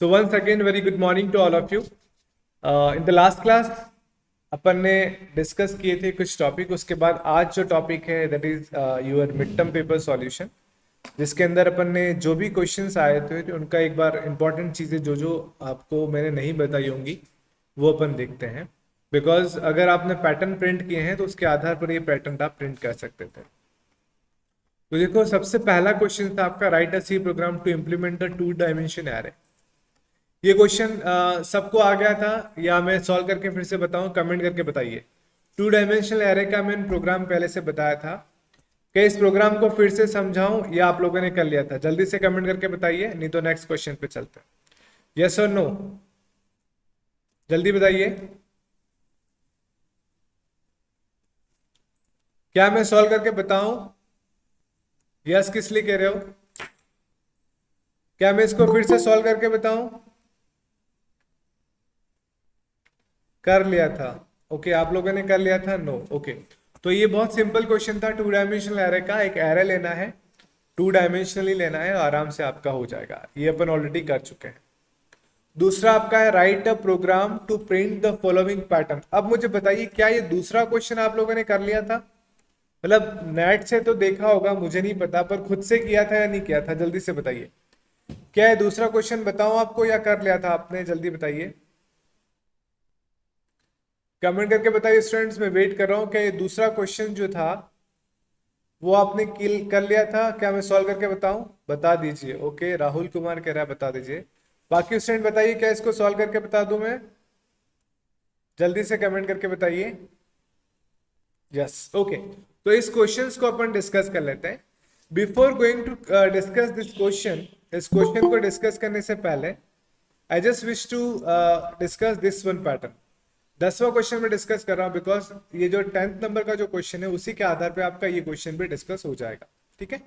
So once again, very good morning to all of you. In the last class, अपन ने discuss किए थे कुछ topic. उसके बाद आज जो टॉपिक है that is your mid term paper solution, जिसके अंदर अपन ने जो भी क्वेश्चंस आए थे उनका एक बार इंपॉर्टेंट चीज़ें जो जो आपको मैंने नहीं बताई होंगी वो अपन देखते हैं. बिकॉज अगर आपने पैटर्न प्रिंट किए हैं तो उसके आधार पर ये पैटर्न आप प्रिंट कर सकते थे. तो देखो, सबसे पहला क्वेश्चन था आपका, write a C program to implement the two dimension array. ये क्वेश्चन सबको आ गया था या मैं सॉल्व करके फिर से बताऊं? कमेंट करके बताइए. टू डायमेंशनल एरे का मैंने प्रोग्राम पहले से बताया था. क्या इस प्रोग्राम को फिर से समझाऊं या आप लोगों ने कर लिया था? जल्दी से कमेंट करके बताइए, नहीं तो नेक्स्ट क्वेश्चन पे चलते हैं. यस और नो, जल्दी बताइए. क्या मैं सॉल्व करके बताऊं? यस किस लिए कह रहे हो? क्या मैं इसको फिर से सॉल्व करके बताऊं? कर लिया था. ओके, आप लोगों ने कर लिया था. नो. ओके, तो ये बहुत सिंपल क्वेश्चन था. टू डायमेंशनल एरे का एक एरे लेना है, टू डायमेंशनली लेना है, आराम से आपका हो जाएगा. ये अपन ऑलरेडी कर चुके हैं. दूसरा आपका है write a program to print the following pattern. अब मुझे बताइए, क्या ये दूसरा क्वेश्चन आप लोगों ने कर लिया था? मतलब नेट से तो देखा होगा, मुझे नहीं पता, पर खुद से किया था या नहीं किया था? जल्दी से बताइए. क्या है दूसरा क्वेश्चन, बताओ आपको, या कर लिया था आपने? जल्दी बताइए, कमेंट करके बताइए स्टूडेंट्स. मैं वेट कर रहा हूँ. क्या ये दूसरा क्वेश्चन जो था वो आपने किल कर लिया था? क्या मैं सॉल्व करके बताऊं? बता दीजिए. ओके, राहुल कुमार कह रहा है बता दीजिए. बाकी स्टूडेंट बताइए, क्या इसको सॉल्व करके बता दूं मैं? जल्दी से कमेंट करके बताइए. यस. ओके, तो इस क्वेश्चंस को अपन डिस्कस कर लेते हैं. Before going to discuss this question, इस क्वेश्चन को डिस्कस करने से पहले I just wish to discuss this one pattern. 10वां क्वेश्चन में डिस्कस कर रहा हूं बिकॉज ये जो 10th नंबर का जो क्वेश्चन है उसी के आधार पे आपका ये क्वेश्चन भी डिस्कस हो जाएगा. ठीक है.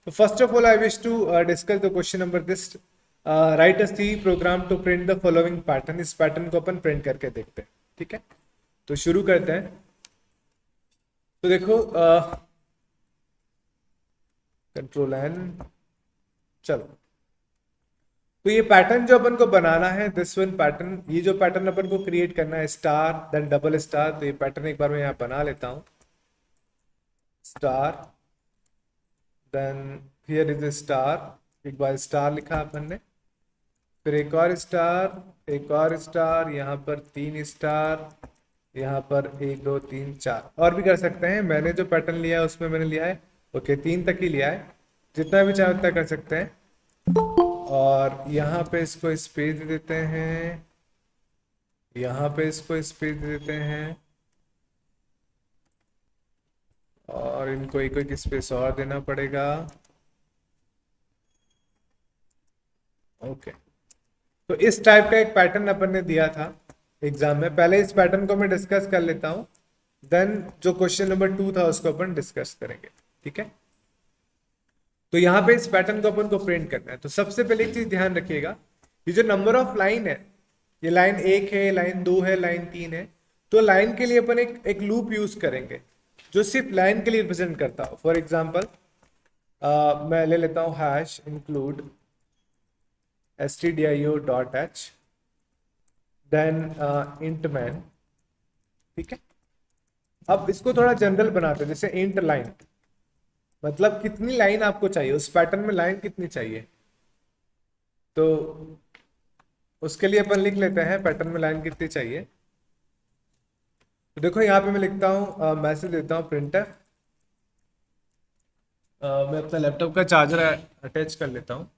तो first of all I wish to discuss the question number this. Write a C program to print the following pattern. इस पैटर्न को अपन प्रिंट करके देखते हैं. ठीक है, तो शुरू करते हैं. तो देखो, कंट्रोल एन. चलो, तो ये पैटर्न जो अपन को बनाना है, दिस वन पैटर्न, ये जो पैटर्न अपन को क्रिएट करना है, स्टार देन डबल स्टार. तो ये पैटर्न एक बार मैं यहाँ बना लेता हूँ. Star, then here is a star. एक बार स्टार लिखा अपन ने, फिर एक और स्टार, एक और स्टार, यहाँ पर 3 स्टार, यहाँ पर 1 2 3 4. और भी कर सकते हैं. मैंने जो पैटर्न लिया है उसमें मैंने लिया है ओके 3 तक ही लिया है. जितना भी चाहे उतना कर सकते हैं. और यहाँ पे इसको स्पेस दे देते हैं, यहाँ पे इसको स्पेस दे देते हैं, और इनको एक एक स्पेस और देना पड़ेगा. ओके, तो इस टाइप का एक पैटर्न अपन ने दिया था एग्जाम में. पहले इस पैटर्न को मैं डिस्कस कर लेता हूँ, देन जो क्वेश्चन नंबर 2 था उसको अपन डिस्कस करेंगे. ठीक है. तो यहाँ पे इस पैटर्न को अपन को प्रिंट करना है. तो सबसे पहले एक चीज ध्यान रखिएगा, ये जो नंबर ऑफ लाइन है, ये लाइन 1 है, लाइन 2 है, लाइन 3 है. तो लाइन के लिए अपन एक लूप यूज करेंगे जो सिर्फ लाइन के लिए रिप्रेजेंट करता हो. फॉर एग्जाम्पल मैं ले लेता हूँ hash include stdio.h then int main. ठीक है. अब इसको थोड़ा जनरल बनाते हैं, जैसे इंट लाइन, मतलब कितनी लाइन आपको चाहिए, उस पैटर्न में लाइन कितनी चाहिए. तो उसके लिए अपन लिख लेते हैं पैटर्न में लाइन कितनी चाहिए. तो देखो यहाँ पे मैं लिखता हूँ, मैसेज देता हूँ प्रिंटर. मैं अपना लैपटॉप का चार्जर अटैच कर लेता हूँ.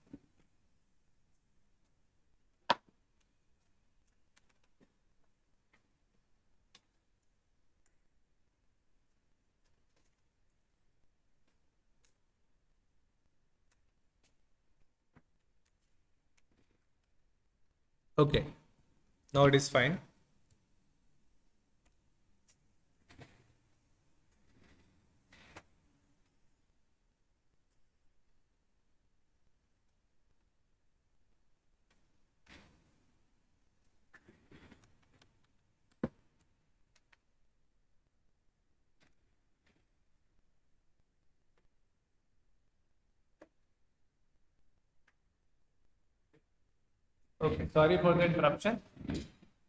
Okay, now it is fine. Okay, sorry for the interruption.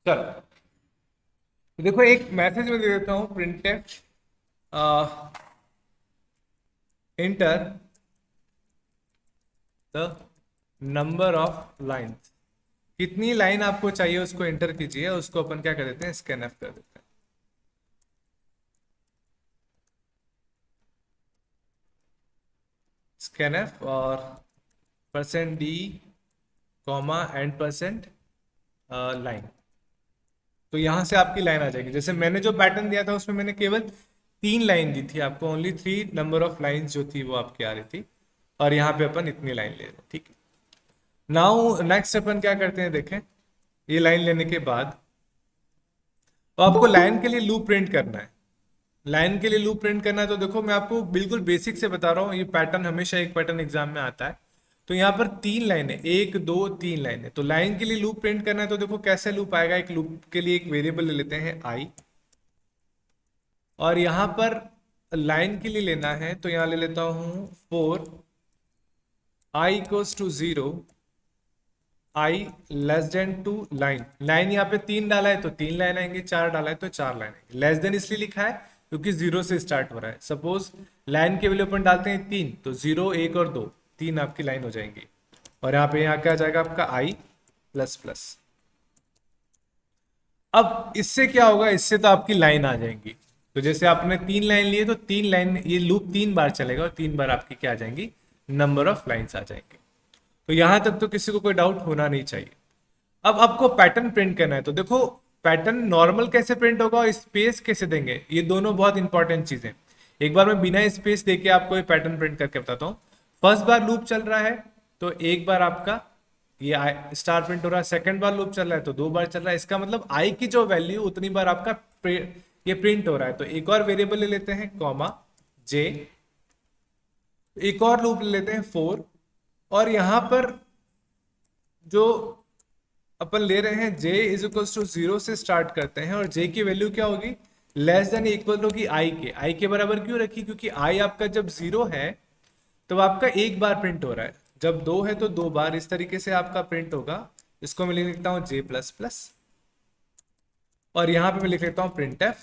चलो, तो देखो एक मैसेज में दे देता हूँ, printf enter the number of lines. कितनी लाइन आपको चाहिए उसको एंटर कीजिए, उसको अपन क्या कर देते हैं, स्कैनफ कर देते हैं। स्कैनफ और %d, कॉमा एंड %लाइन। तो यहां से आपकी लाइन आ जाएगी। जैसे मैंने जो पैटर्न दिया था उसमें मैंने केवल 3 लाइन दी थी आपको, ओनली 3 नंबर ऑफ लाइंस जो थी वो आपकी आ रही थी, और यहाँ पे अपन इतनी लाइन ले रहे हैं, ठीक है। नाउ नेक्स्ट अपन क्या करते हैं, देखें, ये लाइन लेने के बाद तो आपको लाइन के लिए लूप प्रिंट करना है। लाइन के लिए लूप प्रिंट करना है, तो देखो मैं आपको बिल्कुल बेसिक से बता रहा हूँ, ये पैटर्न हमेशा एक पैटर्न एग्जाम में आता है। तो यहाँ पर 3 लाइन है, 1 2 3 लाइन है। तो लाइन के लिए लूप प्रिंट करना है, तो देखो कैसे लूप आएगा। एक लूप के लिए एक वेरिएबल ले लेते हैं आई, और यहाँ पर लाइन के लिए लेना है, तो यहाँ ले लेता हूँ for i equals to 0, I less than to line. Line यहाँ पे 3 डाला है तो 3 लाइन आएंगे, 4 डाला है तो 4 लाइन आएंगे। लेस देन इसलिए लिखा है क्योंकि 0 से स्टार्ट हो रहा है। सपोज लाइन के वैल्यू अपन डालते हैं 3, तो 0 1 और 2, 3 आपकी लाइन हो जाएंगी। और यहाँ पे यहाँ क्या आ जाएगा आपका आई प्लस प्लस। अब इससे क्या होगा, इससे तो आपकी लाइन आ जाएंगी। तो जैसे आपने 3 लाइन लिए तो 3 लाइन, ये लूप 3 बार चलेगा और 3 बार आपकी क्या आ जाएंगी, नंबर ऑफ लाइन्स आ जाएंगे। तो यहां तक तो किसी को कोई डाउट होना नहीं चाहिए। अब आपको पैटर्न प्रिंट करना है, तो देखो पैटर्न नॉर्मल कैसे प्रिंट होगा और स्पेस कैसे देंगे, ये दोनों बहुत इंपॉर्टेंट चीजें। एक बार मैं बिना स्पेस देके आपको ये पैटर्न प्रिंट करके बताता हूँ। फर्स्ट बार लूप चल रहा है तो एक बार आपका ये स्टार प्रिंट हो रहा है, सेकंड बार लूप चल रहा है तो 2 बार चल रहा है। इसका मतलब आई की जो वैल्यू उतनी बार आपका ये प्रिंट हो रहा है। तो एक और वेरिएबल ले लेते हैं कॉमा जे, एक और लूप ले लेते हैं 4, और यहां पर जो अपन ले रहे हैं j इज इक्वल्स टू 0 से स्टार्ट करते हैं, और j की वैल्यू क्या होगी, लेस देन इक्वल होगी i के बराबर क्यों रखी, क्योंकि i आपका जब 0 है तो आपका एक बार प्रिंट हो रहा है, जब 2 है तो 2 बार। इस तरीके से आपका प्रिंट होगा। इसको मैं लिख लेता हूँ j प्लस प्लस, और यहाँ पे मैं लिख लेता हूँ प्रिंट एफ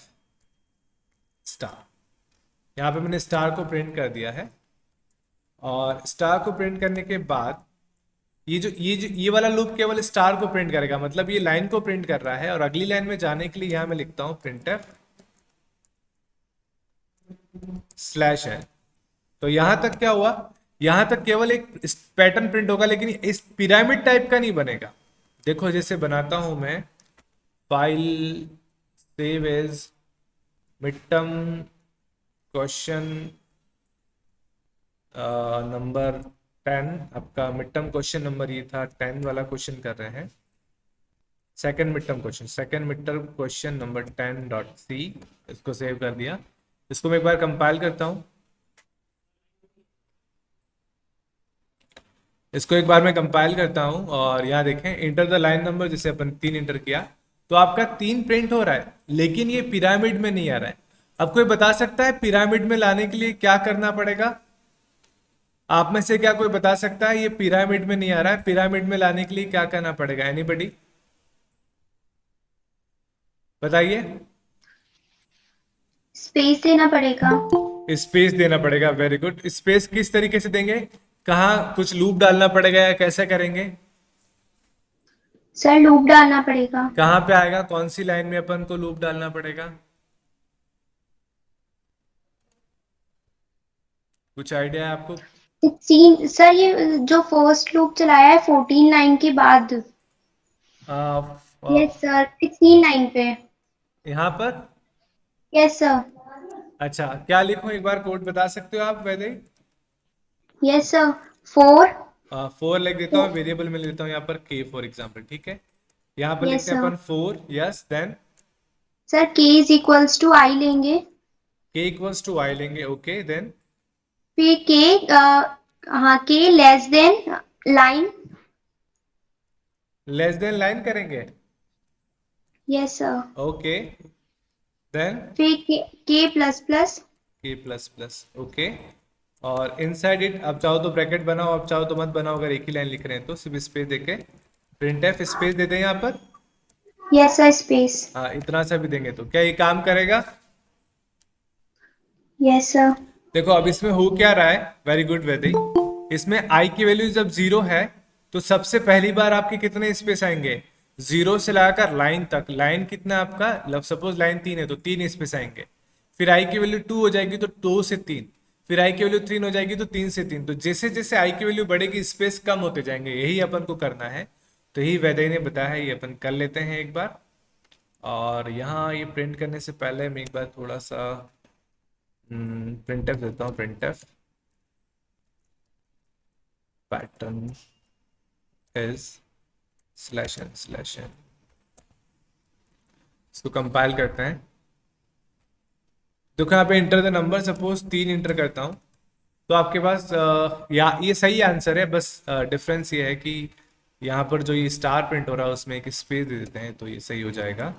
स्टार। यहाँ पे मैंने स्टार को प्रिंट कर दिया है, और स्टार को प्रिंट करने के बाद ये वाला लूप केवल स्टार को प्रिंट करेगा, मतलब ये लाइन को प्रिंट कर रहा है। और अगली लाइन में जाने के लिए यहां मैं लिखता हूं प्रिंटफ स्लैश है। तो यहां तक क्या हुआ, यहां तक केवल एक पैटर्न प्रिंट होगा, लेकिन इस पिरामिड टाइप का नहीं बनेगा। देखो जैसे बनाता हूं मैं, file save as mid term question number 10। आपका मिड टर्म क्वेश्चन नंबर ये था 10 वाला क्वेश्चन कर रहे हैं, second mid term question number 10.c। इसको सेव कर दिया। इसको मैं एक बार कंपाइल करता हूं। इसको एक बार मैं कंपाइल करता हूं, और यहाँ देखें इंटर द लाइन नंबर, जैसे अपन 3 इंटर किया तो आपका 3 प्रिंट हो रहा है, लेकिन ये पिरामिड में नहीं आ रहा है। अब कोई बता सकता है पिरामिड में लाने के लिए क्या करना पड़ेगा? आप में से क्या कोई बता सकता है, ये पिरामिड में नहीं आ रहा है, पिरामिड में लाने के लिए क्या करना पड़ेगा? एनीबडी बताइए। स्पेस देना पड़ेगा। स्पेस देना पड़ेगा, वेरी गुड। स्पेस किस तरीके से देंगे, कहाँ कुछ लूप डालना पड़ेगा या कैसे करेंगे? सर लूप डालना पड़ेगा। कहाँ पे आएगा, कौन सी लाइन में अपन को लूप डालना पड़ेगा? कुछ आइडिया है आपको? 16 सर, ये जो फर्स्ट लूप चलाया है 14 लाइन के बाद। आ, यस सर, 16 लाइन पे। यहाँ पर। Yes sir. अच्छा, क्या लिखूं, एक बार कोड बता सकते हो आप वैसे? Yes sir. 4। 4 लिख देता हूँ, वेरिएबल में लेता हूँ यहाँ पर k फॉर एग्जाम्पल, ठीक है। यहाँ पर यस लिखते हैं सर। अपन 4, yes then sir k is equals to I लेंगे, k इक्वल्स टू y लेंगे, ओके देन फिर हाँ k less than line. Less than line करेंगे, यस सर। ओके देन फिर k plus plus. k plus plus, okay. और inside it आप चाहो तो ब्रैकेट बनाओ, आप चाहो तो मत बनाओ, अगर एक ही लाइन लिख रहे हैं तो सिर्फ स्पेस देके प्रिंट एफ स्पेस दे दें यहाँ पर। Yes sir, space. हाँ, इतना सा भी देंगे तो क्या ये काम करेगा? Yes sir. देखो अब इसमें हो क्या रहा है, वेरी गुड वैदई। इसमें आई की वैल्यू जब जीरो है तो सबसे पहली बार आपके कितने स्पेस आएंगे? जीरो से लगाकर लाइन तक। लाइन कितना आपका, सपोज लाइन 3 है तो 3 स्पेस आएंगे। फिर आई की वैल्यू 2 हो जाएगी तो 2 से 3। फिर आई की वैल्यू 3 हो जाएगी तो 3 से 3। तो जैसे जैसे आई की वैल्यू बढ़ेगी स्पेस कम होते जाएंगे, यही अपन को करना है। तो यही वैदई ने बताया है, ये अपन कर लेते हैं एक बार। और यहाँ ये प्रिंट करने से पहले मैं एक बार थोड़ा सा प्रिंटफ देता हूँ। Printf pattern is /n/n। इसको कंपाइल करते हैं। देखो यहाँ पे enter the number, suppose 3 inter करता हूँ तो आपके पास या ये सही आंसर है, बस डिफरेंस ये है कि यहाँ पर जो ये स्टार प्रिंट हो रहा है उसमें एक स्पेस दे देते हैं तो ये सही हो जाएगा।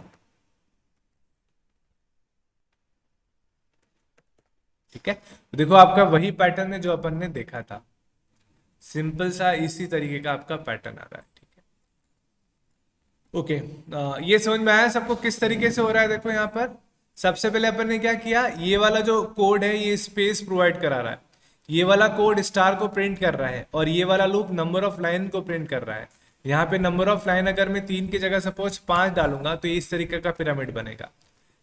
ठीक है, तो देखो आपका वही पैटर्न है जो अपन ने देखा था। सिंपल सा इसी तरीके का आपका पैटर्न आ रहा है। ठीक है, ओके। ये समझ में आया सबको किस तरीके से हो रहा है? देखो यहाँ पर सबसे पहले अपन ने क्या किया, ये वाला जो कोड है ये स्पेस प्रोवाइड करा रहा है। ये वाला कोड स्टार को प्रिंट कर रहा है और ये वाला लूप नंबर ऑफ लाइन को प्रिंट कर रहा है। यहाँ पे नंबर ऑफ लाइन अगर मैं 3 की जगह सपोज 5 डालूंगा तो ये इस तरीके का पिरामिड बनेगा।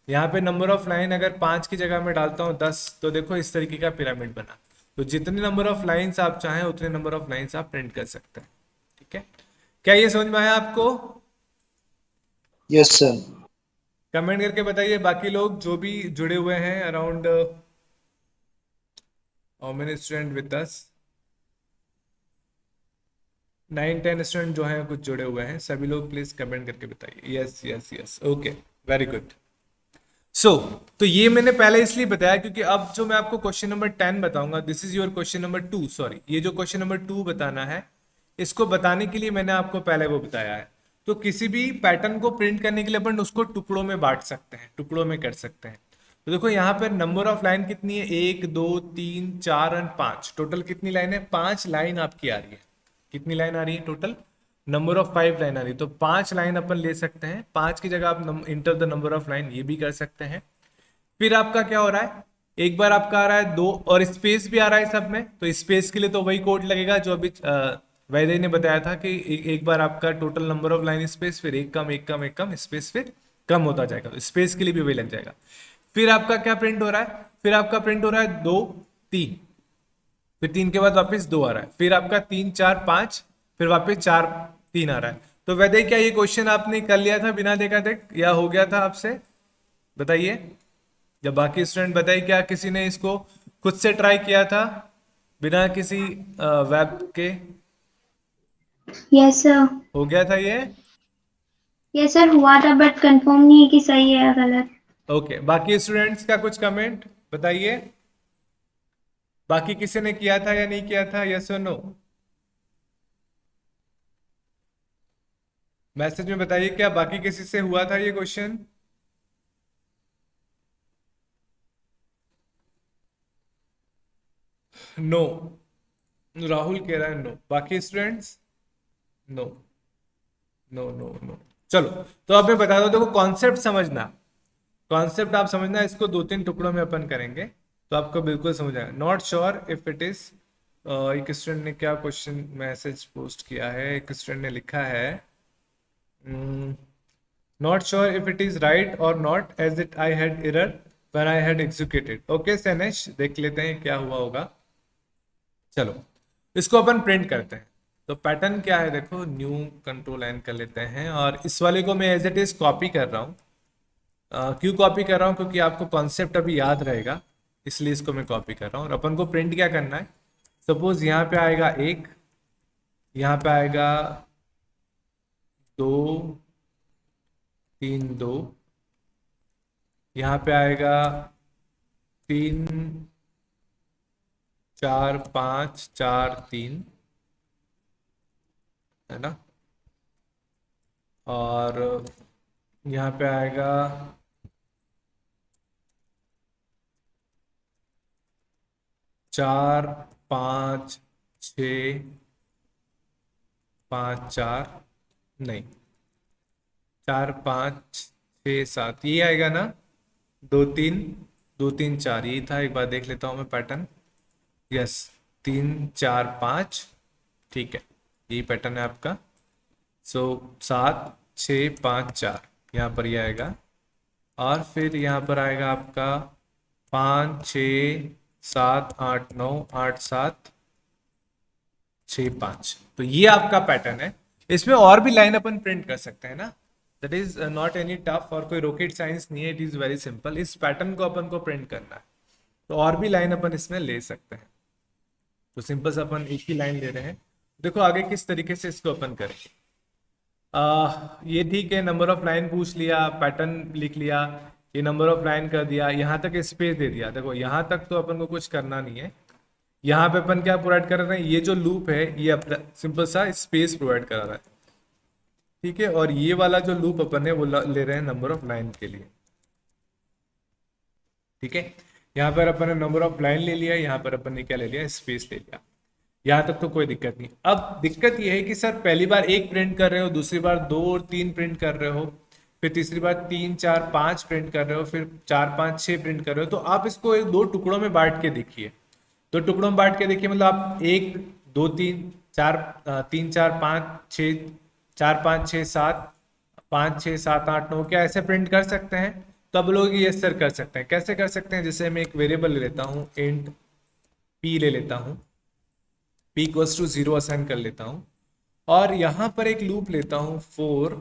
यहाँ पे नंबर ऑफ लाइन अगर 5 की जगह में डालता हूँ 10 तो देखो इस तरीके का पिरामिड बना। तो जितने नंबर ऑफ लाइन्स आप चाहें उतने नंबर ऑफ लाइन्स आप प्रिंट कर सकते हैं। ठीक है, क्या ये समझ में आया आपको? Yes sir. कमेंट करके बताइए बाकी लोग जो भी जुड़े हुए हैं around how many student with us. 9-10 student जो हैं कुछ जुड़े हुए हैं, सभी लोग प्लीज कमेंट करके बताइए। Yes yes yes, okay, very good. So तो ये मैंने पहले इसलिए बताया क्योंकि अब जो मैं आपको क्वेश्चन नंबर 10 बताऊंगा, this is your question number 2, sorry, ये जो क्वेश्चन नंबर 2 बताना है इसको बताने के लिए मैंने आपको पहले वो बताया है। तो किसी भी पैटर्न को प्रिंट करने के लिए अपन उसको टुकड़ों में बांट सकते हैं, टुकड़ों में कर सकते हैं। तो देखो यहाँ पर नंबर ऑफ लाइन कितनी है, 1 2 3 4 और 5, टोटल कितनी लाइन है? 5 लाइन आपकी आ रही है। कितनी लाइन आ रही है टोटल? नंबर ऑफ 5 लाइन आ रही है। तो 5 लाइन अपन ले सकते हैं, 5 की जगह आप enter the number of line ये भी कर सकते हैं। फिर आपका क्या हो रहा है, एक बार आपका आ रहा है 2 और स्पेस भी आ रहा है सब में, तो स्पेस के लिए तो वही कोड लगेगा जो अभी वैदय ने बताया था कि एक बार आपका total number of line space, फिर एक कम एक कम एक कम स्पेस, फिर कम होता जाएगा, तो स्पेस के लिए भी वही लग जाएगा। फिर आपका क्या प्रिंट हो रहा है, फिर आपका प्रिंट हो रहा है 2 3, फिर 3 के बाद वापस 2 आ रहा है, फिर आपका 3 4 5, फिर वापस 4 3 आ रहा है। तो वैदय क्या ये क्वेश्चन आपने कर लिया था बिना देखा देख, या हो गया था आपसे? बताइए, जब बाकी स्टूडेंट बताइए क्या किसी ने इसको खुद से ट्राई किया था बिना किसी वेब के? Yes sir. हो गया था ये? यस सर, हुआ था बट कंफर्म नहीं है कि सही है या गलत। ओके, बाकी स्टूडेंट्स का कुछ कमेंट बताइए, बाकी किसी ने किया था या नहीं किया था, यस और नो? मैसेज में बताइए क्या बाकी किसी से हुआ था ये क्वेश्चन? नो, राहुल कह रहा है नो, बाकी students no no no no. चलो, तो अब मैं बता दो, देखो कॉन्सेप्ट समझना, कॉन्सेप्ट आप समझना, इसको 2-3 टुकड़ों में अपन करेंगे तो आपको बिल्कुल समझ आएगा। Not sure if it is, एक स्टूडेंट ने क्या क्वेश्चन मैसेज पोस्ट किया है, एक स्टूडेंट ने लिखा है not sure if it is right और not as it I had error when I had executed. Okay Sainesh, देख लेते हैं क्या हुआ होगा। चलो, इसको अपन प्रिंट करते हैं। तो पैटर्न क्या है, देखो न्यू कंट्रोल एन कर लेते हैं और इस वाले को मैं एज इट इज कॉपी कर रहा हूँ। क्यों कॉपी कर रहा हूँ, क्योंकि आपको कॉन्सेप्ट अभी याद रहेगा, इसलिए इसको मैं कॉपी कर रहा हूँ। और अपन को प्रिंट क्या करना है, सपोज यहाँ पे आएगा 1, यहाँ पे आएगा 2 3 2, यहाँ पे आएगा 3 4 5 4 3, है ना? और यहाँ पे आएगा 4 5 6 5 4, नहीं, 4 5 6 7 ये आएगा ना, 2 3 2 3 4 यही था। एक बार देख लेता हूँ मैं पैटर्न। यस, 3 4 5, ठीक है, यही पैटर्न है आपका। सो 7 6 5 4 यहाँ पर ये आएगा, और फिर यहाँ पर आएगा आपका 5 6 7 8 9 8 7 6 5। तो ये आपका पैटर्न है। इसमें और भी लाइन अपन प्रिंट कर सकते हैं ना, that is not any tough, और कोई रॉकेट साइंस नहीं है, इट इज वेरी सिंपल। इस पैटर्न को अपन को प्रिंट करना है, तो और भी लाइन अपन इसमें ले सकते हैं। तो सिंपल से अपन एक ही लाइन ले रहे हैं। देखो आगे किस तरीके से इसको अपन करेंगे। ये ठीक है, नंबर ऑफ लाइन पूछ लिया, पैटर्न लिख लिया, ये नंबर ऑफ लाइन कर दिया, यहाँ तक स्पेस दे दिया। देखो यहाँ तक तो अपन को कुछ करना नहीं है। यहाँ पे अपन क्या प्रोवाइड कर रहे हैं, ये जो लूप है ये अपना सिंपल सा स्पेस प्रोवाइड करा रहा है, ठीक है। और ये वाला जो लूप अपन है वो ले रहे हैं नंबर ऑफ लाइन के लिए, ठीक है। यहाँ पर अपन ने नंबर ऑफ लाइन ले लिया, यहाँ पर अपन ने क्या ले लिया, स्पेस ले लिया। यहाँ तक तो कोई दिक्कत नहीं। अब दिक्कत ये है कि सर पहली बार एक प्रिंट कर रहे हो, दूसरी बार 2 और 3 प्रिंट कर रहे हो, फिर तीसरी बार 3 4 5 प्रिंट कर रहे हो, फिर 4 5 6 प्रिंट कर रहे हो। तो आप इसको एक 2 टुकड़ों में बांट के देखिए। तो टुकड़ों में बांट के देखिए, मतलब आप 1 2 3 4 3 4 5 6 4 5 6 7 5 6 7 8 9 क्या ऐसे प्रिंट कर सकते हैं? तो अब लोग ये सर कर सकते हैं। कैसे कर सकते हैं? जैसे मैं एक वेरिएबल ले लेता हूँ, इंट p ले लेता हूँ, p इक्वल्स टू 0 असाइन कर लेता हूँ, और यहाँ पर एक लूप लेता हूँ फॉर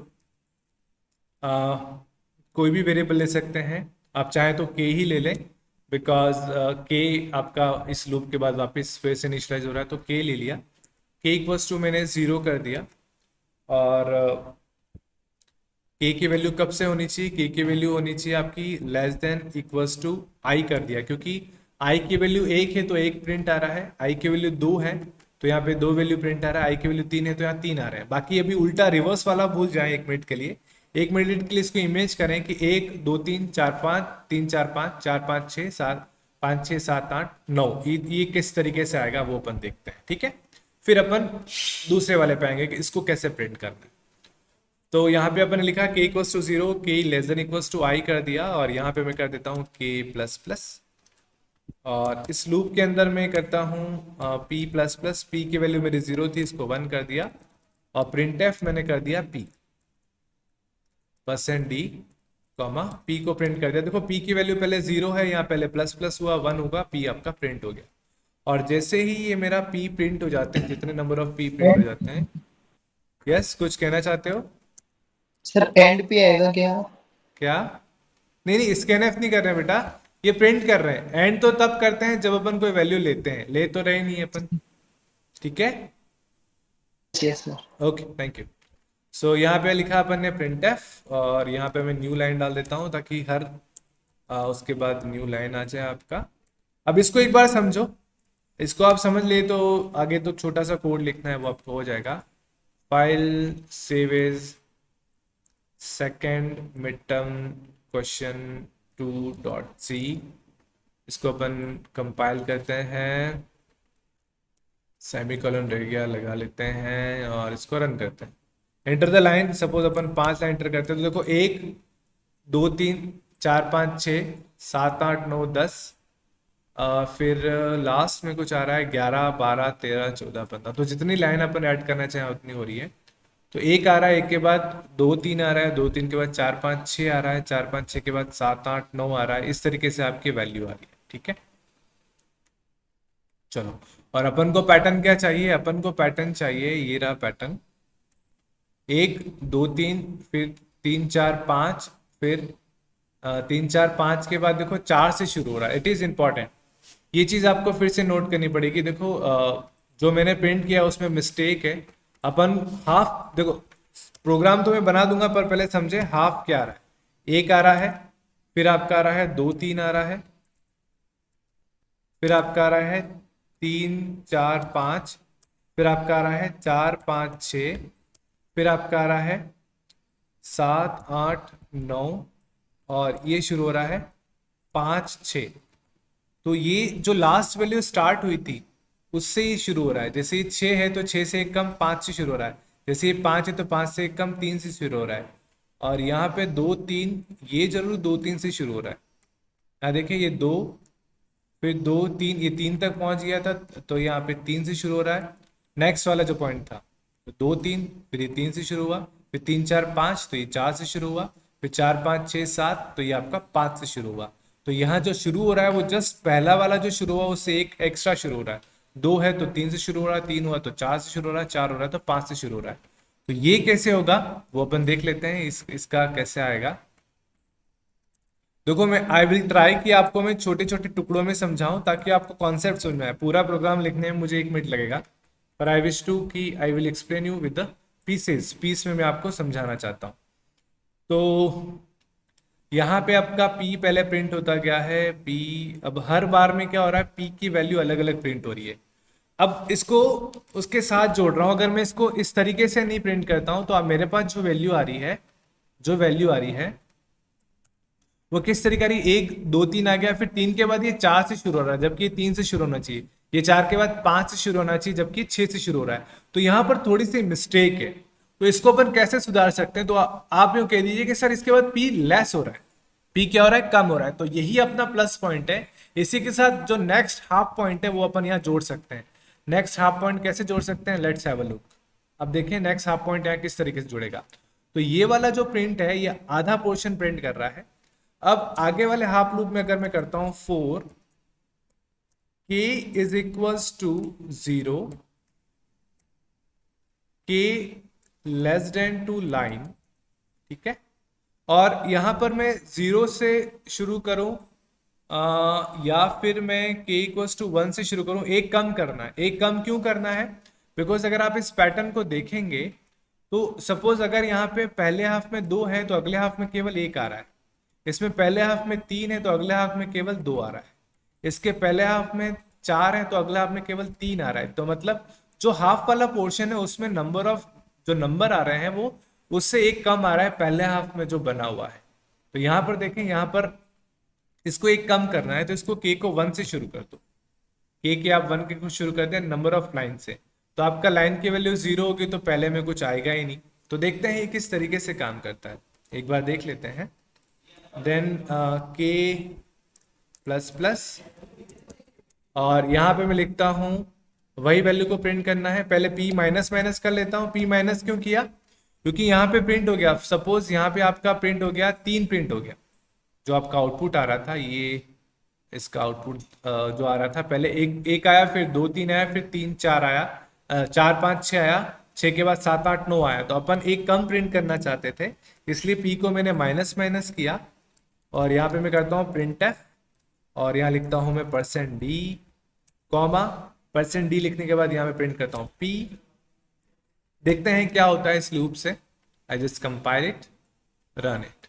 कोई भी वेरिएबल ले सकते हैं आप, चाहे तो k ही ले लें, बिकॉज k आपका इस लूप के बाद वापस फिर से इनिशियलाइज हो रहा है, तो k ले लिया। k इक्वल्स टू मैंने 0 कर दिया, और k की वैल्यू कब से होनी चाहिए? k की वैल्यू होनी चाहिए आपकी less than equals to i कर दिया, क्योंकि i की वैल्यू 1 है तो 1 प्रिंट आ रहा है, i की वैल्यू 2 है तो यहाँ पे 2 वैल्यू प्रिंट आ रहा है, i की वैल्यू 3 है तो यहाँ 3 आ रहा है। बाकी अभी उल्टा रिवर्स वाला भूल जाए 1 मिनट के लिए। 1 मिनट के लिए इसको इमेज करें कि 1 2 3 4 5 3 4 5 4 5 6 7 5 6 7 8 9, ये किस तरीके से आएगा वो अपन देखते हैं, ठीक है। फिर अपन दूसरे वाले पे आएंगे कि इसको कैसे प्रिंट करना है। तो यहाँ पे अपन ने लिखा k equals to 0, k less than equals to i कर दिया, और यहाँ पे मैं कर देता हूँ k प्लस प्लस, और इस लूप के अंदर मैं करता हूँ p प्लस प्लस, p की वैल्यू मेरी 0 थी, इसको 1 कर दिया, और प्रिंट एफ मैंने कर दिया p %d कॉमा p को प्रिंट कर दिया। देखो p की वैल्यू पहले 0 है, यहाँ पहले प्लस प्लस हुआ, 1 होगा, p आपका प्रिंट हो गया। और जैसे ही ये मेरा p प्रिंट हो जाते हैं, जितने नंबर ऑफ p प्रिंट हो जाते हैं, यस कुछ कहना चाहते हो सर एंड पे आएगा क्या? क्या? नहीं नहीं, स्कैनएफ नहीं कर रहे हैं बेटा, ये प्रिंट कर रहे हैं। एंड तो तब करते हैं जब अपन कोई वैल्यू लेते हैं, ले तो रहे नहीं अपन, ठीक है। Yes sir. Okay thank you. So यहाँ पे लिखा अपन ने प्रिंट एफ, और यहाँ पे मैं न्यू लाइन डाल देता हूँ ताकि हर उसके बाद न्यू लाइन आ जाए आपका। अब इसको एक बार समझो, इसको आप समझ ले तो आगे तो छोटा सा कोड लिखना है वो आपको हो जाएगा। File save as second mid term question 2.c, इसको अपन कंपाइल करते हैं, सेमीकोलन रह गया लगा लेते हैं, और इसको रन करते हैं। Enter the line, suppose upon 5 line enter करते हैं, तो देखो 1 2 3 4 5 6 7 8 9 10, फिर लास्ट में कुछ आ रहा है 11 12 13 14 15, तो जितनी लाइन अपन ऐड करना चाहें उतनी हो रही है। तो 1 आ रहा है, 1 के बाद 2 3 आ रहा है, 2 3 के बाद 4 5 6 आ रहा है, 4 5 6 के बाद 7 8 9 आ रहा है। इस तरीके से आपकी वैल्यू आ रही है, ठीक है। चलो, और अपन को पैटर्न क्या चाहिए? अपन को पैटर्न चाहिए, ये रहा पैटर्न, 1 2 3 फिर 3 4 5, फिर 3 4 5 के बाद देखो 4 से शुरू हो रहा है। इट इज इंपॉर्टेंट, ये चीज आपको फिर से नोट करनी पड़ेगी। देखो जो मैंने प्रिंट किया उसमें मिस्टेक है। अपन हाफ, देखो प्रोग्राम तो मैं बना दूंगा पर पहले समझे हाफ क्या आ रहा है। 1 आ रहा है, फिर आपका आ रहा है 2 3 आ रहा है, फिर आपका आ रहा है 3 4 5, फिर आपका आ रहा है 4 5 6, फिर आपका आ रहा है 7 8 9, और ये शुरू हो रहा है 5 6। तो ये जो लास्ट वैल्यू स्टार्ट हुई थी उससे ही शुरू हो रहा है। जैसे ये 6 है तो 6 से एक कम 5 से शुरू हो रहा है। जैसे ये 5 है तो 5 से कम 3 से शुरू हो रहा है, और यहाँ पे 2 3, ये जरूर 2 3 से शुरू हो रहा है। यहाँ देखिए ये 2, फिर 2 3, ये 3 तक पहुंच गया था, तो यहाँ पे 3 से शुरू हो रहा है। नेक्स्ट वाला जो पॉइंट था, तो 2 3, फिर ये 3 से शुरू हुआ, फिर 3 4 5, तो ये 4 से शुरू हुआ, फिर 4 5 6 7, तो ये आपका 5 से शुरू हुआ। तो यहाँ जो शुरू हो रहा है वो जस्ट पहला वाला जो शुरू हुआ उससे एक एक्स्ट्रा शुरू हो रहा है। 2 है तो 3 से शुरू हो रहा है, 3 हुआ तो 4 से शुरू हो रहा है, 4 हो रहा है तो 5 से शुरू हो रहा है। तो ये कैसे होगा वो अपन देख लेते हैं, इसका कैसे आएगा। देखो, मैं आई विल ट्राई कि आपको मैं छोटे छोटे टुकड़ों में समझाऊं ताकि आपको कॉन्सेप्ट समझ में आए। पूरा प्रोग्राम लिखने में मुझे 1 मिनट लगेगा, पर आई विश टू कि I will explain you with the piece में मैं आपको समझाना चाहता हूँ। तो यहाँ पे आपका P पहले प्रिंट होता गया है, P अब हर बार में क्या हो रहा है, P की वैल्यू अलग अलग प्रिंट हो रही है। अब इसको उसके साथ जोड़ रहा हूँ, अगर मैं इसको इस तरीके से नहीं प्रिंट करता हूँ तो अब मेरे पास जो वैल्यू आ रही है, वो किस तरीके की, 1 2 3 आ गया, फिर 3 के बाद ये 4 से शुरू हो रहा है जबकि ये 3 से शुरू होना चाहिए, ये 4 के बाद 5 से शुरू होना चाहिए जबकि 6 से शुरू हो रहा है। तो यहाँ पर थोड़ी सी मिस्टेक है, तो इसको अपन कैसे सुधार सकते हैं। तो आप यूँ कह दीजिए कि सर इसके बाद P लेस हो रहा है, P क्या हो रहा है, कम हो रहा है। तो यही अपना प्लस पॉइंट है। इसी के साथ जो नेक्स्ट हाफ पॉइंट है वो अपन यहाँ जोड़ सकते हैं। नेक्स्ट हाफ पॉइंट कैसे जोड़ सकते हैं, लेट्स हैव अ लुक। अब देखिए नेक्स्ट हाफ पॉइंट यहाँ किस तरीके से जुड़ेगा। तो ये वाला जो प्रिंट है ये आधा पोर्शन प्रिंट कर रहा है। अब आगे वाले हाफ लूप में अगर मैं करता हूं 4 k is equals to 0, k less than to line, ठीक है। और यहां पर मैं 0 से शुरू करूं या फिर मैं k इक्वल्स टू 1 से शुरू करूं। एक कम करना है, एक कम क्यों करना है, बिकॉज अगर आप इस पैटर्न को देखेंगे तो सपोज अगर यहाँ पे पहले हाफ में 2 है तो अगले हाफ में केवल 1 आ रहा है, इसमें पहले हाफ में 3 है तो अगले हाफ में केवल 2 आ रहा है, इसके पहले हाफ में 4 है तो अगले हाफ में केवल 3 आ रहा है। तो मतलब जो हाफ वाला पोर्शन है उसमें नंबर ऑफ जो नंबर आ रहे हैं वो उससे एक कम आ रहा है पहले हाफ में जो बना हुआ है। तो यहाँ पर देखें, यहाँ पर इसको एक कम करना है तो इसको k को 1 से शुरू कर दो। k के आप 1 के कुछ शुरू कर दें नंबर ऑफ लाइन से, तो आपका लाइन की वैल्यू 0 होगी तो पहले में कुछ आएगा ही नहीं। तो देखते हैं ये किस तरीके से काम करता है, एक बार देख लेते हैं। देन k प्लस प्लस, और यहाँ पे मैं लिखता हूँ वही वैल्यू को प्रिंट करना है। पहले p माइनस माइनस कर लेता हूँ। p माइनस क्यों किया, क्योंकि यहाँ पे प्रिंट हो गया, सपोज यहाँ पे आपका प्रिंट हो गया 3 प्रिंट हो गया। जो आपका आउटपुट आ रहा था, ये इसका आउटपुट जो आ रहा था, पहले एक आया, फिर 2 3 आया, फिर 3 4 आया, 4 5 6 आया, 6 के बाद 7 8 9 आया। तो अपन एक कम प्रिंट करना चाहते थे, इसलिए p को मैंने माइनस माइनस किया। और यहाँ पे मैं करता हूँ प्रिंट एफ, और यहाँ लिखता हूँ मैं %d कॉमा %d लिखने के बाद यहाँ पे प्रिंट करता हूँ p। देखते हैं क्या होता है इस लूप से। I just compile it, run it.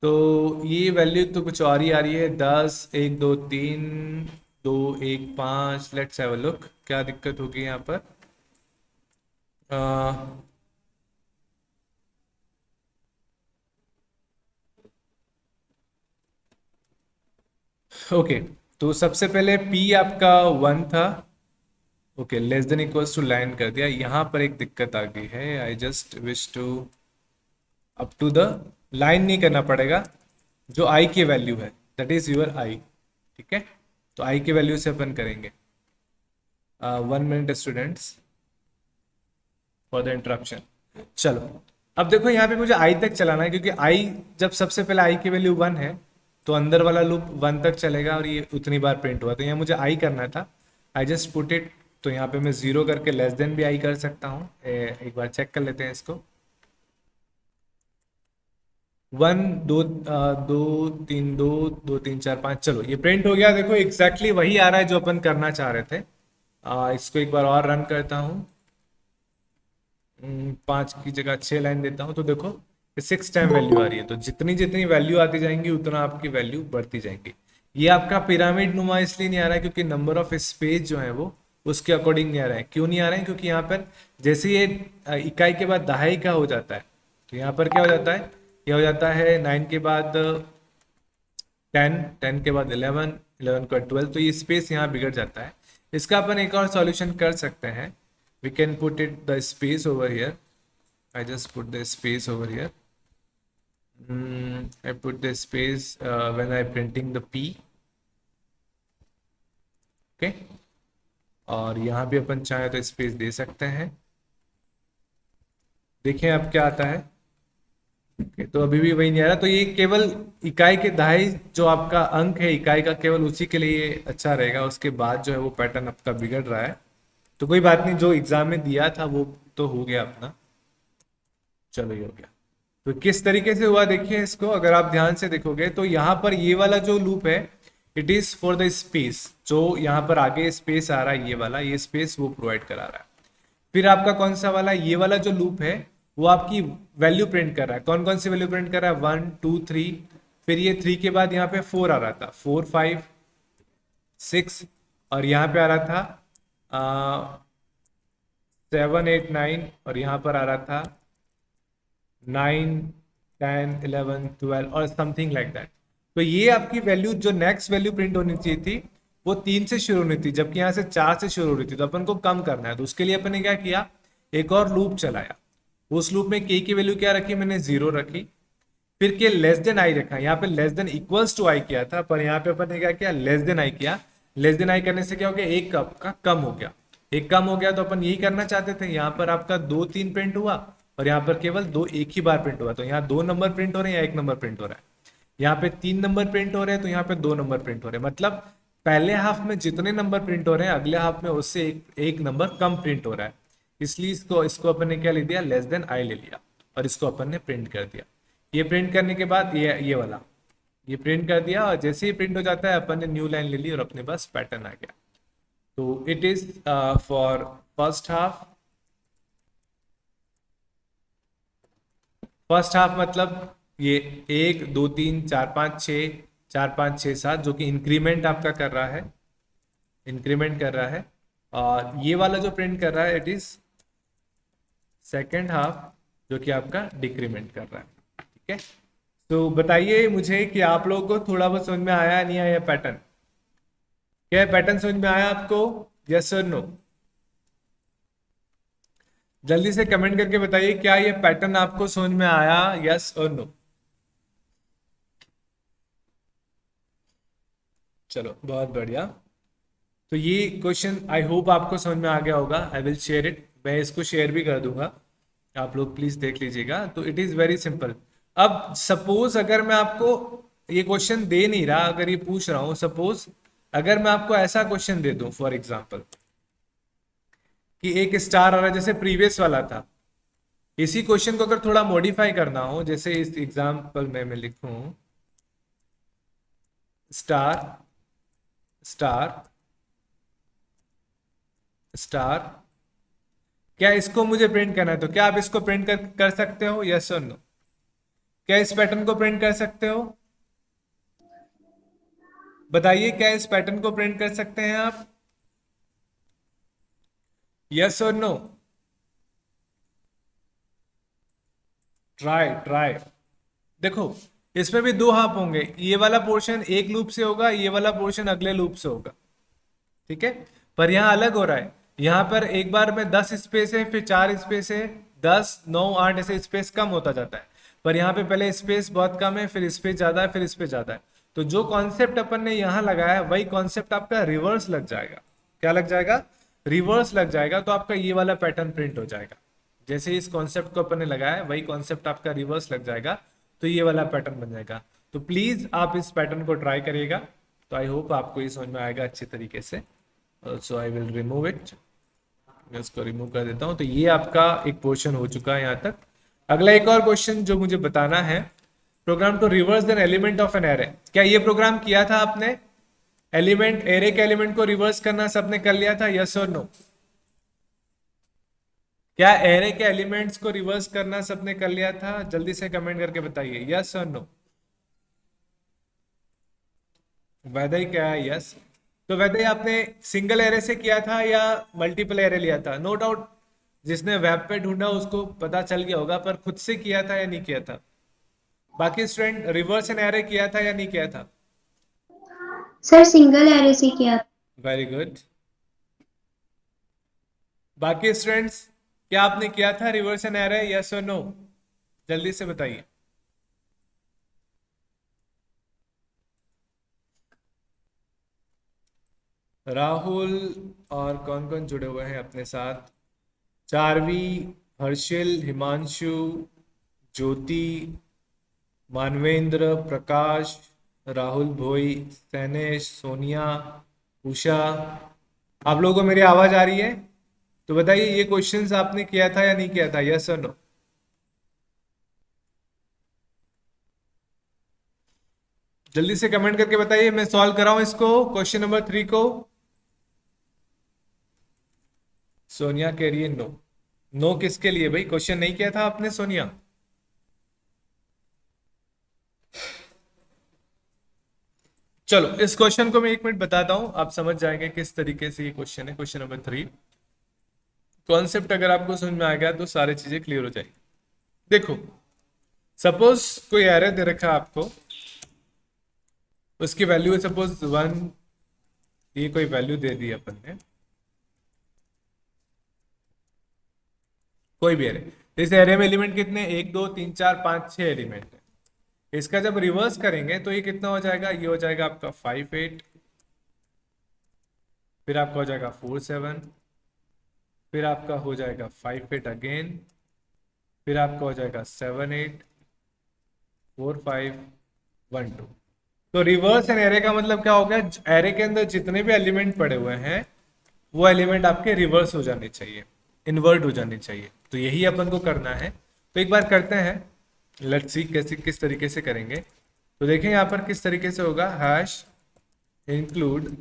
तो ये वैल्यू तो कुछ और ही आ रही है, 10 1 2 3 2 1 5। लेट्स हैव अ लुक क्या दिक्कत होगी यहाँ पर। ओके, तो सबसे पहले p आपका 1 था, okay, less than equals to line कर दिया। यहाँ पर एक दिक्कत आ गई है, I just wish to up to the line नहीं करना पड़ेगा, जो i की वैल्यू है दैट इज यूर i, ठीक है। तो i की वैल्यू से अपन करेंगे। 1 minute students for the interruption. चलो, अब देखो यहाँ पे मुझे i तक चलाना है, क्योंकि i जब सबसे पहले i की वैल्यू 1 है तो अंदर वाला लूप 1 तक चलेगा और ये उतनी बार प्रिंट हुआ। तो यहाँ मुझे i करना था, आई जस्ट पुट इट। तो यहाँ पे मैं 0 करके लेस देन भी i कर सकता हूँ। एक बार चेक कर लेते हैं इसको। 1 2 2 3 2 2 3 4 5, चलो ये प्रिंट हो गया। देखो एग्जैक्टली वही आ रहा है जो अपन करना चाह रहे थे। इसको एक बार और रन करता हूँ। 5 की जगह 6 लाइन देता हूँ, तो देखो 6 टाइम वैल्यू आ रही है। तो जितनी जितनी वैल्यू आती जाएंगी उतना आपकी वैल्यू बढ़ती जाएंगी। ये आपका पिरामिड नुमा इसलिए नहीं आ रहा है क्योंकि नंबर ऑफ स्पेस जो है वो उसके अकॉर्डिंग नहीं आ रहा है। क्यों नहीं आ रहा है, क्योंकि यहाँ पर जैसे ये इकाई के बाद दहाई का हो जाता है, तो यहाँ पर क्या हो जाता है, यह हो जाता है 9 के बाद 10, 10 के बाद 11, 11 के बाद 12। तो ये स्पेस यहाँ बिगड़ जाता है। इसका अपन एक और सॉल्यूशन कर सकते हैं। We can put it the space over here. I just put the space over here. I put the space when I printing the P. Okay. और यहाँ भी अपन चाहे तो स्पेस दे सकते हैं. देखें अब क्या आता है. Okay, तो अभी भी वही नहीं आ रहा. तो ये केवल इकाई के दहाई जो आपका अंक है इकाई का, केवल उसी के लिए अच्छा रहेगा. उसके बाद जो है वो पैटर्न आपका बिगड़ रहा है. तो कोई बात नहीं, जो एग्जाम में दिया था वो तो हो गया अपना. चलो ये हो गया. तो किस तरीके से हुआ देखिए इसको. अगर आप ध्यान से देखोगे तो यहाँ पर ये वाला जो लूप है, it is for the space. जो यहाँ पर आगे स्पेस आ रहा है, ये वाला, ये स्पेस वो प्रोवाइड करा रहा है. फिर आपका कौन सा वाला, ये वाला जो लूप है वो आपकी वैल्यू प्रिंट कर रहा है. कौन कौन सी वैल्यू प्रिंट कर रहा है, 1 2 3. फिर ये 3 के बाद यहाँ पे 4 आ रहा था, 4 5 6. और यहाँ पे आ रहा था 7 8 9. और यहाँ पर आ रहा था 9 10 11 12 और समथिंग लाइक दैट. तो ये आपकी वैल्यू जो नेक्स्ट वैल्यू प्रिंट होनी चाहिए थी वो 3 से शुरू होनी थी, जबकि यहाँ से 4 से शुरू हो रही थी. तो अपन को कम करना है. तो उसके लिए अपन ने क्या किया, एक और लूप चलाया. उस लूप में के की वैल्यू क्या रखी, मैंने 0 रखी. फिर के लेस देन आई रखा. यहाँ पे लेस देन इक्वल्स टू आई किया था, पर यहाँ पे अपन ने क्या किया, लेस देन आई किया. लेस देन आई करने से क्या हो गया, एक का कम हो गया. एक कम हो गया तो अपन यही करना चाहते थे. यहाँ पर आपका 2 3 प्रिंट हुआ और यहाँ पर केवल 2 एक ही बार प्रिंट हुआ. तो यहाँ 2 नंबर प्रिंट हो रहे हैं या 1 नंबर प्रिंट हो रहा है. यहाँ पे 3 नंबर प्रिंट हो रहे हैं तो यहाँ पे 2 नंबर प्रिंट हो रहे हैं. मतलब पहले हाफ में जितने नंबर प्रिंट हो रहे हैं अगले हाफ में उससे एक नंबर कम प्रिंट हो रहा है. इसलिए इसको अपन ने क्या ले दिया, लेस देन आई ले लिया और इसको अपन ने प्रिंट कर दिया. ये प्रिंट करने के बाद ये वाला ये प्रिंट कर दिया. और जैसे ही प्रिंट हो जाता है अपन ने न्यू लाइन ले ली और अपने पास पैटर्न आ गया. तो it is for first half. First half मतलब ये 1 2 3 4 5 6 4 5 6 7 जो कि इंक्रीमेंट आपका कर रहा है, इंक्रीमेंट कर रहा है. और ये वाला जो प्रिंट कर रहा है इट इज सेकेंड हाफ जो कि आपका डिक्रीमेंट कर रहा है. ठीक है. तो बताइए मुझे कि आप लोगों को थोड़ा बहुत समझ में आया नहीं आया पैटर्न. क्या पैटर्न समझ में आया आपको, यस और नो? जल्दी से कमेंट करके बताइए क्या ये पैटर्न आपको समझ में आया, यस और नो. चलो बहुत बढ़िया. तो ये क्वेश्चन आई होप आपको समझ में आ गया होगा. I will share it. मैं इसको शेयर भी कर दूंगा, आप लोग प्लीज देख लीजिएगा. तो इट इज वेरी सिंपल. अब सपोज अगर मैं आपको ये क्वेश्चन दे नहीं रहा, अगर ये पूछ रहा हूं, सपोज अगर मैं आपको ऐसा क्वेश्चन दे दूं फॉर एग्जाम्पल कि एक स्टार आ रहा है जैसे प्रीवियस वाला था. इसी क्वेश्चन को अगर थोड़ा मॉडिफाई करना हो, जैसे इस एग्जाम्पल में मैं लिखूं स्टार स्टार स्टार, क्या इसको मुझे प्रिंट करना है तो क्या आप इसको प्रिंट कर सकते हो, यस और नो? क्या इस पैटर्न को प्रिंट कर सकते हो? बताइए क्या इस पैटर्न को प्रिंट कर सकते हैं आप, यस और नो? ट्राई. देखो इसमें भी 2 हाफ होंगे. ये वाला पोर्शन एक लूप से होगा, ये वाला पोर्शन अगले लूप से होगा. ठीक है. पर यहाँ अलग हो रहा है. यहाँ पर एक बार में 10 स्पेस है, फिर 4 स्पेस है, 10 9 8 ऐसे स्पेस कम होता जाता है. पर यहाँ पे पहले स्पेस बहुत कम है, फिर स्पेस ज्यादा है, फिर स्पेस ज्यादा है. तो जो कॉन्सेप्ट अपन ने यहाँ लगाया वही कॉन्सेप्ट आपका रिवर्स लग जाएगा. क्या लग जाएगा, रिवर्स लग जाएगा. तो आपका ये वाला पैटर्न प्रिंट हो जाएगा. जैसे इस कॉन्सेप्ट को अपन ने लगाया वही कॉन्सेप्ट आपका रिवर्स लग जाएगा. तो ये वाला पैटर्न बन जाएगा. तो प्लीज आप इस पैटर्न को ट्राई करिएगा. तो आई होप आपको ये समझ में आएगा अच्छे तरीके से. सो आई विल रिमूव इट. मैं इसको रिमूव कर देता हूं. तो ये आपका एक पोर्शन हो चुका है यहाँ तक. अगला एक और क्वेश्चन जो मुझे बताना है, program to reverse an element of an array. क्या ये प्रोग्राम किया था आपने? एलिमेंट, एरे के एलिमेंट को रिवर्स करना सबने कर लिया था, यस और नो? क्या एरे के एलिमेंट्स को रिवर्स करना सबने कर लिया था? जल्दी से कमेंट करके बताइए, यस और नो? वैदय क्या है, यस. तो वैदय आपने सिंगल एरे से किया था या मल्टीपल एरे लिया था? नो डाउट जिसने वेब पे ढूंढा उसको पता चल गया होगा, पर खुद से किया था या नहीं किया था? बाकी स्टूडेंट रिवर्स एन एरे किया था या नहीं किया था? सर सिंगल एरे से किया. Very good. बाकी स्टूडेंट्स, क्या आपने किया था रिवर्स एन एरे, यस और नो? जल्दी से बताइए। राहुल और कौन कौन जुड़े हुए हैं अपने साथ? चारवी, हर्षिल, हिमांशु, ज्योति, मानवेंद्र, प्रकाश, राहुल भोई, सैनेश, सोनिया, उषा। आप लोगों को मेरी आवाज आ रही है? तो बताइए ये क्वेश्चंस आपने किया था या नहीं किया था, यस और नो? जल्दी से कमेंट करके बताइए। मैं सॉल्व कराऊं इसको, क्वेश्चन नंबर 3 को। सोनिया कह रही है नो। नो किसके लिए भाई? क्वेश्चन नहीं किया था आपने सोनिया? चलो इस क्वेश्चन को मैं 1 मिनट बताता हूं, आप समझ जाएंगे किस तरीके से ये क्वेश्चन है। क्वेश्चन नंबर 3, कॉन्सेप्ट अगर आपको समझ में आ गया तो सारी चीजें क्लियर हो जाएगी। देखो, सपोज कोई एरे दे रखा है आपको, उसकी वैल्यू है सपोज 1, ये कोई वैल्यू दे दी अपन ने, कोई भी एरे। इस एरे में एलिमेंट कितने, 1 2 3 4 5 6 एलिमेंट है। इसका जब रिवर्स करेंगे तो ये कितना हो जाएगा? ये हो जाएगा आपका 5 8, फिर आपका हो जाएगा 4 7, फिर आपका हो जाएगा 5 8 अगेन, फिर आपका हो जाएगा 7 8 4 5 1 2। तो रिवर्स एन एरे का मतलब क्या हो गया? एरे के अंदर जितने भी एलिमेंट पड़े हुए हैं वो एलिमेंट आपके रिवर्स हो जाने चाहिए, इन्वर्ट हो जाने चाहिए। तो यही अपन को करना है। तो एक बार करते हैं, लेट्स सी कैसे किस तरीके से करेंगे। तो देखें यहाँ पर किस तरीके से होगा। Hash include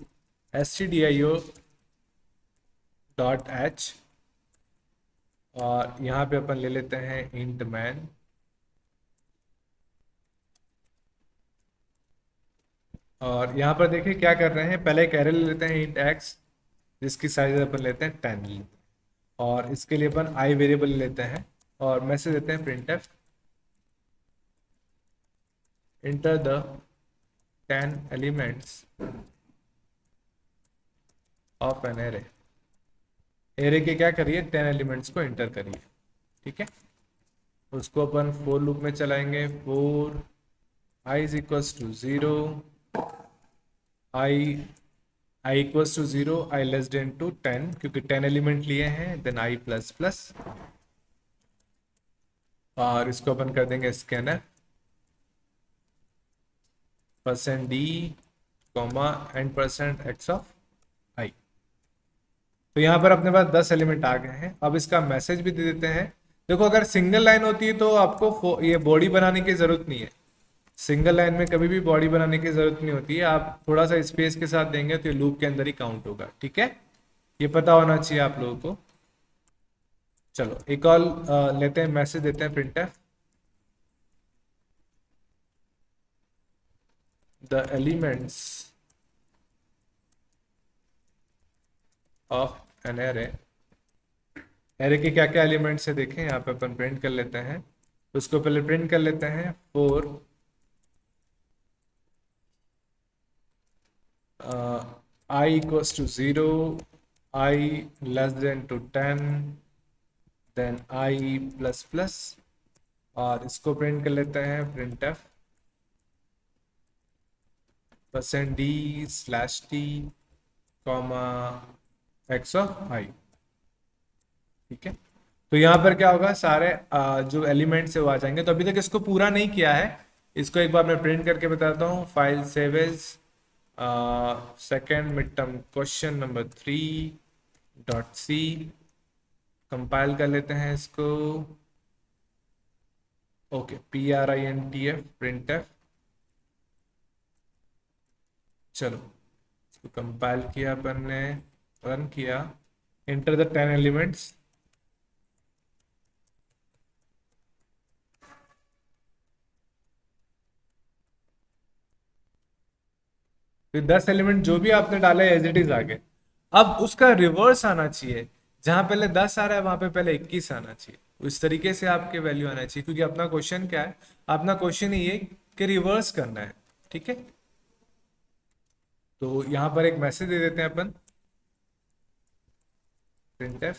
stdio dot H, और यहाँ पे अपन ले लेते हैं इंट मैन, और यहाँ पर देखिए क्या कर रहे हैं। पहले एक एरे ले लेते हैं इंट एक्स, जिसकी साइज अपन लेते हैं 10 लेते हैं, और इसके लिए अपन आई वेरिएबल लेते हैं और मैसेज देते हैं printf enter the 10 elements of an array। Array के क्या करिए, 10 एलिमेंट्स को एंटर करिए, ठीक है। उसको अपन फोर लूप में चलाएंगे। For i is equals to 0, i equals to 0, I less than to 10, क्योंकि 10 एलिमेंट लिए हैं, देन आई प्लस प्लस, और इसको अपन कर देंगे scanner %d, and %x of I. तो यहाँ पर अपने पास 10 एलिमेंट आ गए हैं। अब इसका मैसेज भी दे देते हैं। देखो, अगर सिंगल लाइन होती है तो आपको ये बॉडी बनाने की जरूरत नहीं है। सिंगल लाइन में कभी भी बॉडी बनाने की जरूरत नहीं होती है। आप थोड़ा सा स्पेस के साथ देंगे तो ये लूप के अंदर ही काउंट होगा, ठीक है। ये पता होना चाहिए आप लोगों को। चलो एक और लेते हैं, मैसेज देते हैं printf the elements of an array। Array के क्या क्या एलिमेंट्स है देखें, यहाँ पे अपन प्रिंट कर लेते हैं। उसको पहले प्रिंट कर लेते हैं। 4 I equals to 0, I less than to 10, then I plus plus, और इसको प्रिंट कर लेते हैं printf %d/t, x ऑफ आई, ठीक है। तो यहाँ पर क्या होगा, सारे जो एलिमेंट्स है वो आ जाएंगे। तो अभी तक इसको पूरा नहीं किया है, इसको एक बार मैं प्रिंट करके बताता हूँ। File save as second mid term question number 3.c, compile कर लेते हैं इसको। ओके, printf printf, चलो इसको कंपाइल किया अपन ने, रन किया, एंटर द 10 एलिमेंट्स। फिर 10 एलिमेंट जो भी आपने डाला है एज इट इज आ गए। अब उसका रिवर्स आना चाहिए, जहां पहले 10 आ रहा है वहां पे पहले 21 आना चाहिए। उस तरीके से आपके वैल्यू आना चाहिए, क्योंकि अपना क्वेश्चन क्या है, अपना क्वेश्चन ये कि रिवर्स करना है, ठीक है। तो यहां पर एक मैसेज दे देते हैं अपन printf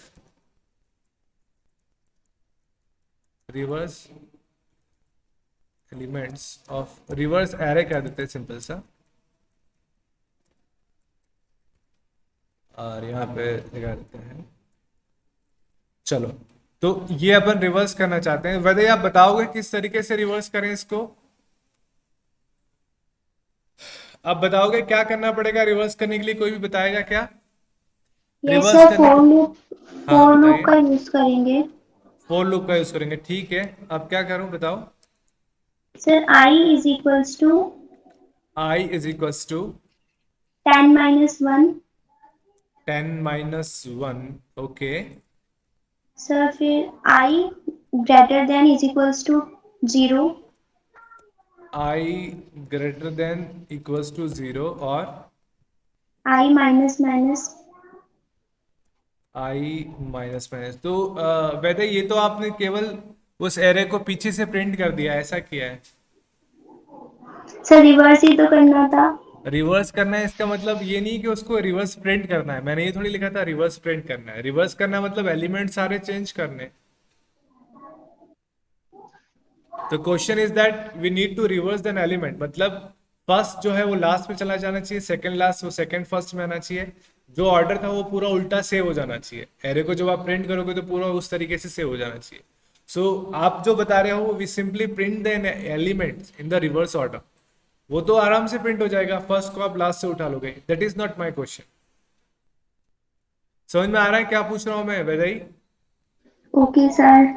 reverse elements of reverse array कह देते हैं सिंपल सा, और यहाँ पे लगा देते हैं। चलो, तो ये अपन रिवर्स करना चाहते हैं। वैसे आप बताओगे किस तरीके से रिवर्स करें इसको? आप बताओगे क्या करना पड़ेगा रिवर्स करने के लिए? कोई भी बताएगा क्या यस रिवर्स सर, करने के? हाँ फॉर लूप बताइए। का यूज करेंगे। फोर लूप का यूज करेंगे, ठीक है। अब क्या करूं बताओ? Sir I is equals to i is equals to 10 - 1। 10 - 1, okay. Sir फिर I greater than is equals to 0। I greater than equals to 0 और I minus minus. I minus minus. तो वैसे ये तो आपने केवल उस एरे को पीछे से प्रिंट कर दिया, ऐसा किया है। सर रिवर्स ही तो करना था। रिवर्स करना है इसका मतलब ये नहीं कि उसको रिवर्स प्रिंट करना है, मैंने ये थोड़ी लिखा था रिवर्स प्रिंट करना है। रिवर्स करना मतलब एलिमेंट सारे चेंज करने। तो question is that we need to reverse an element, मतलब फर्स्ट जो है वो लास्ट में चला जाना चाहिए, सेकंड लास्ट वो सेकंड फर्स्ट में आना चाहिए। जो ऑर्डर था वो पूरा उल्टा सेव हो जाना चाहिए। एरे को जब आप प्रिंट करोगे तो पूरा उस तरीके से सेव हो जाना चाहिए। सो आप जो बता रहे हो we simply print the elements in the reverse order, वो तो आराम से प्रिंट हो जाएगा। फर्स्ट को आप लास्ट से उठा लोगे। That is not my question. समझ में आ रहा है क्या पूछ रहा हूं मैं वैदाई? Okay sir.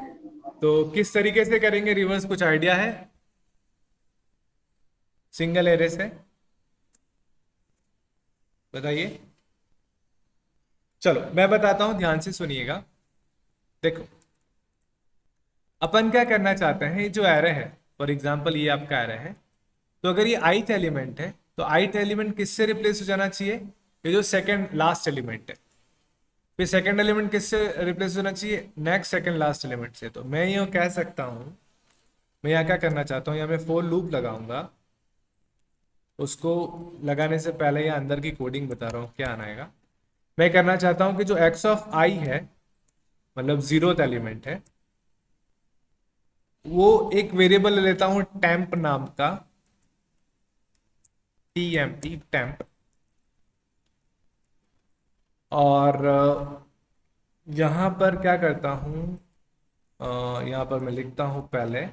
तो किस तरीके से करेंगे रिवर्स, कुछ आइडिया है सिंगल एरे से? बताइए। चलो मैं बताता हूं, ध्यान से सुनिएगा। देखो, अपन क्या करना चाहते हैं, ये जो एरे है, फॉर एग्जांपल ये आपका एरे है, तो अगर ये ith एलिमेंट है तो ith एलिमेंट किससे रिप्लेस हो जाना चाहिए? ये जो सेकंड लास्ट एलिमेंट है। फिर सेकंड एलिमेंट किससे रिप्लेस होना चाहिए? नेक्स्ट सेकंड लास्ट एलिमेंट से। तो मैं यूँ कह सकता हूँ, मैं यहाँ क्या करना चाहता हूँ, यहाँ मैं फोर लूप लगाऊंगा। उसको लगाने से पहले यहाँ अंदर की कोडिंग बता रहा हूँ क्या आना आएगा। मैं करना चाहता हूँ कि जो x ऑफ i है, मतलब जीरोथ एलिमेंट है, वो एक वेरिएबल ले लेता हूँ टेम्प नाम का, TMP टेम्प। और यहाँ पर क्या करता हूँ, यहाँ पर मैं लिखता हूँ पहले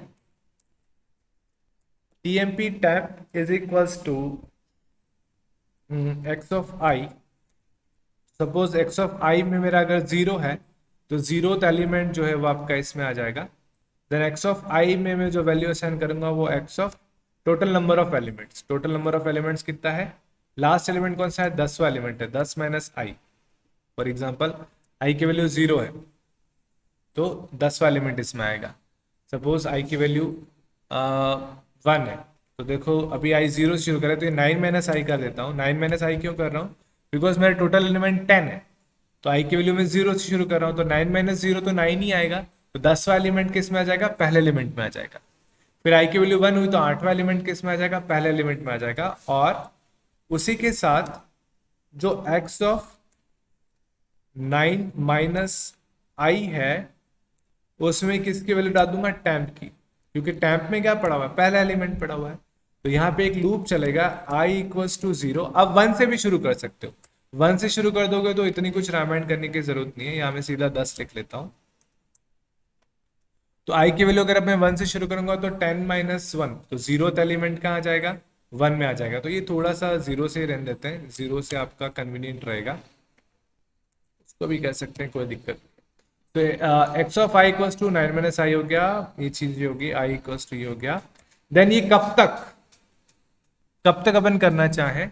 TMP temp is equals to x of i। Suppose x of i में मेरा अगर जीरो है तो जीरोथ एलिमेंट जो है वो आपका इसमें आ जाएगा। देन x ऑफ i में मैं जो वैल्यू असाइन करूंगा वो x of total number of elements. Total number of elements कितना है? लास्ट एलिमेंट कौन सा है? 10वां एलिमेंट है, 10 minus i। For example i की वैल्यू 0 है तो 10वां एलिमेंट इसमें आएगा। सपोज i की वैल्यू 1 है, तो देखो अभी i 0 से शुरू करें तो ये 9 माइनस i कर देता हूँ। 9 माइनस i क्यों कर रहा हूँ? बिकॉज मेरा टोटल एलिमेंट 10 है, तो i की वैल्यू मैं 0 से शुरू कर रहा हूँ, तो 9 माइनस 0 तो 9 ही आएगा। तो 10वां एलिमेंट किस में आ जाएगा? पहले एलिमेंट में आ जाएगा। फिर i की वैल्यू 1 हुई तो 8वां एलिमेंट किस में आ जाएगा? पहले एलिमेंट में आ जाएगा। और उसी के साथ जो x ऑफ 9 माइनस i है उसमें किसकी वैल्यू डाल दूंगा? टेम्प की, क्योंकि टेम्प में क्या पड़ा हुआ है? पहला एलिमेंट पड़ा हुआ है। तो यहाँ पे एक लूप चलेगा i इक्वल्स टू 0। अब 1 से भी शुरू कर सकते हो, 1 से शुरू कर दोगे तो इतनी कुछ रामायण करने की जरूरत नहीं है। यहाँ मैं सीधा 10 लिख लेता हूँ। तो i की वैल्यू अगर अब मैं 1 से शुरू करूंगा तो 10 माइनस 1, तो जीरोथ एलिमेंट कहाँ आ जाएगा? 1 में आ जाएगा। तो ये थोड़ा सा 0 से रहने देते हैं, 0 से आपका कन्वीनियंट रहेगा, उसको भी कह सकते हैं, कोई दिक्कत नहीं। तो x of i equals to 9 minus I हो गया, ये चीज ये होगी, i इक्वल्स टू ये हो गया। देन ये कब तक अपन करना चाहें,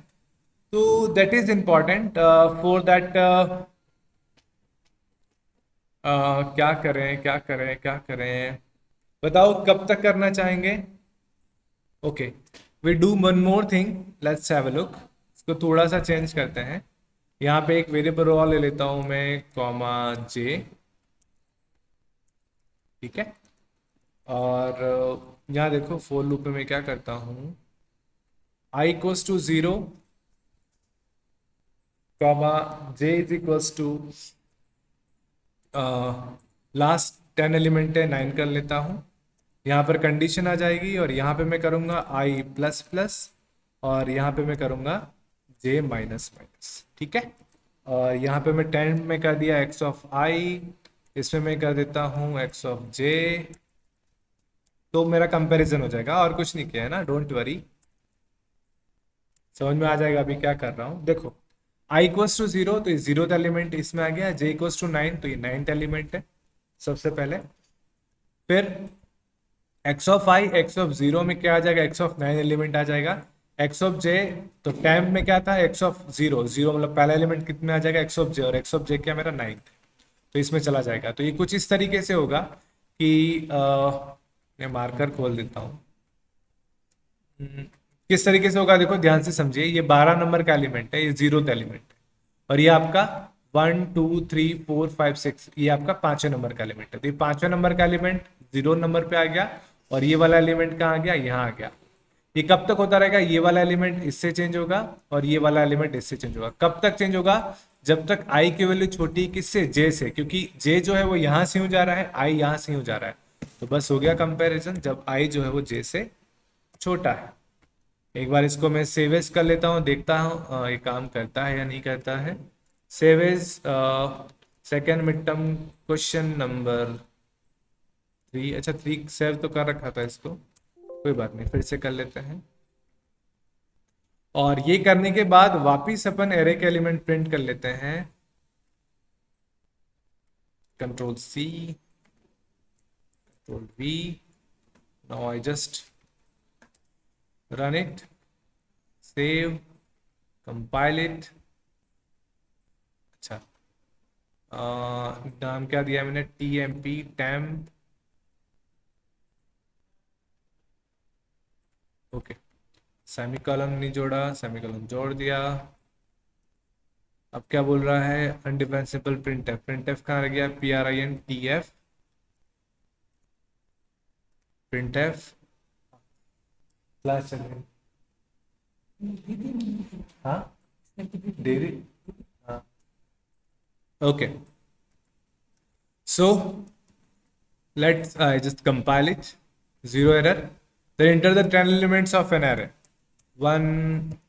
तो that is important. For that क्या करें बताओ, कब तक करना चाहेंगे? Okay, we do one more thing, let's have a look. इसको थोड़ा सा चेंज करते हैं। यहाँ पे एक वेरिएबल और ले लेता हूं मैं, कॉमा j, ठीक है। और यहाँ देखो फोर लूप में मैं क्या करता हूँ, i equals to 0, comma j is equals to last 10 element है 9 कर लेता हूँ। यहाँ पर कंडीशन आ जाएगी और यहाँ पे मैं करूँगा i प्लस प्लस और यहाँ पे मैं करूँगा j माइनस माइनस, ठीक है। और यहाँ पे मैं 10 में कर दिया x ऑफ i, इसमें मैं कर देता हूँ x ऑफ j, तो मेरा कंपैरिजन हो जाएगा और कुछ नहीं किया है ना, डोंट वरी, समझ में आ जाएगा अभी क्या कर रहा हूँ। देखो i इक्वल्स टू 0 तो ये 0th एलिमेंट इसमें आ गया, j इक्वल्स टू 9 तो ये 9th एलिमेंट है सबसे पहले। फिर x of i, x of 0 में क्या आ जाएगा, x ऑफ 9 एलिमेंट आ जाएगा। x ऑफ j तो टाइम में क्या था, x ऑफ 0, 0 मतलब पहला एलिमेंट कितने आ जाएगा, x ऑफ j, और x ऑफ j क्या मेरा 9, तो इसमें चला जाएगा। तो ये कुछ इस तरीके से होगा कि मैं मार्कर खोल देता हूँ। किस तरीके से होगा देखो ध्यान से समझिए, ये 12 नंबर का एलिमेंट है, ये 0th एलिमेंट है, और ये आपका 1 2 3 4 5 6 ये आपका 5वें नंबर का एलिमेंट है। तो ये 5वें नंबर का एलिमेंट 0 नंबर पे आ गया और ये वाला एलिमेंट कहाँ आ गया, यहाँ आ गया। ये कब तक होता रहेगा, ये वाला एलिमेंट इससे चेंज होगा और ये वाला एलिमेंट इससे चेंज होगा। कब तक चेंज होगा, जब तक i की वैल्यू छोटी किससे, j से, क्योंकि j जो है वो यहाँ से हो जा रहा है, i यहाँ से हो जा रहा है, तो बस हो गया कंपैरिजन जब i जो है वो j से छोटा है। एक बार इसको मैं सेव एज कर लेता हूँ, देखता हूँ ये काम करता है या नहीं करता है। Save as second mid term question number 3, अच्छा 3 सेव तो कर रखा था इसको, कोई बात नहीं, फिर से कर लेते हैं। और ये करने के बाद वापिस अपन एरे के एलिमेंट प्रिंट कर लेते हैं, control C, control V, now I just run it, save, compile it। अच्छा नाम क्या दिया मैंने, tmp temp, ओके, सेमीकोलन नहीं जोड़ा, सेमीकोलन जोड़ दिया। अब क्या बोल रहा है, अनडिफेंसिबल प्रिंटफ, प्रिंटफ कहाँ रह गया, printf, प्रिंटफ क्लास चल रही, हाँ डेरी, हाँ okay. So let's I just compile it, 0 error. then enter the 10 elements of an array, 1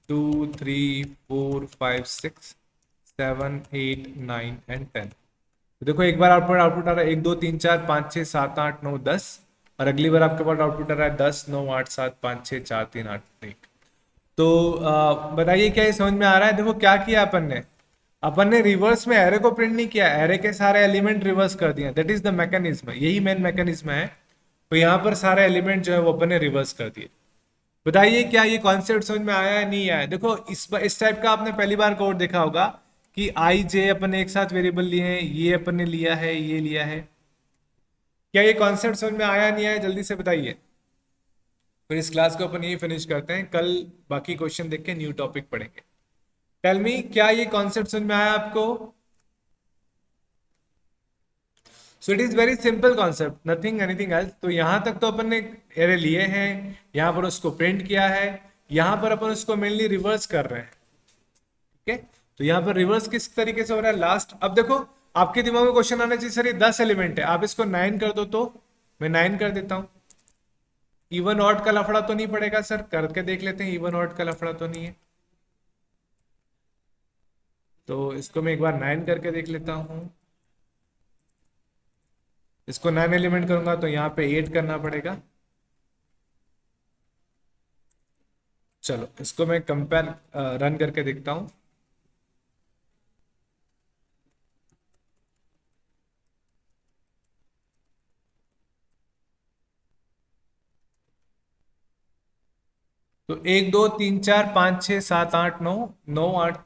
2 3 4 5 6 7 8 9 and 10। तो देखो एक बार आउटपुट आ रहा है 1 2 3 4 5 6 7 8 9 10, और अगली बार आपके पास आउटपुट आ रहा है 10 9 8 7 5 6 4 3 8 1। तो बताइए क्या ये समझ में आ रहा है। देखो क्या किया अपन ने रिवर्स में एरे को प्रिंट नहीं किया, एरे के सारे एलिमेंट रिवर्स कर दिए, दैट इज द मैकेनिज्म, यही मेन मैकेनिज्म है। तो यहाँ पर सारे एलिमेंट जो है वो अपन ने रिवर्स कर दिए। बताइए क्या ये कॉन्सेप्ट समझ में आया या नहीं आया। देखो इस टाइप का आपने पहली बार कोड देखा होगा कि आई जे अपन ने एक साथ वेरिएबल लिए हैं, ये अपन ने लिया है, ये लिया है। क्या ये कॉन्सेप्ट समझ में आया नहीं आया, जल्दी से बताइए। फिर इस क्लास को अपन यही फिनिश करते हैं, कल बाकी क्वेश्चन देख के न्यू टॉपिक पढ़ेंगे। टेल मी क्या ये कॉन्सेप्ट समझ में आया आपको। So it is very simple concept, nothing anything else. तो यहां तक तो अपन ने एरे लिए हैं, यहां पर उसको प्रिंट किया है, यहां पर अपन उसको मेनली रिवर्स कर रहे हैं, ठीक है। तो यहां पर रिवर्स किस तरीके से हो रहा है लास्ट। अब देखो आपके दिमाग में क्वेश्चन आना चाहिए, सर ये 10 एलिमेंट है, आप इसको 9 कर दो, तो मैं 9 कर देता हूं। इवन ऑड का लफड़ा तो नहीं पड़ेगा सर, करके देख लेते हैं, इवन ऑड का लफड़ा तो नहीं है। तो इसको मैं एक बार 9 करके देख लेता हूं। इसको 9 एलिमेंट करूंगा तो यहाँ पे 8 करना पड़ेगा। चलो इसको मैं कंपेयर रन करके देखता हूं। तो 1 2 3 4 5 6 7 8 9 9 8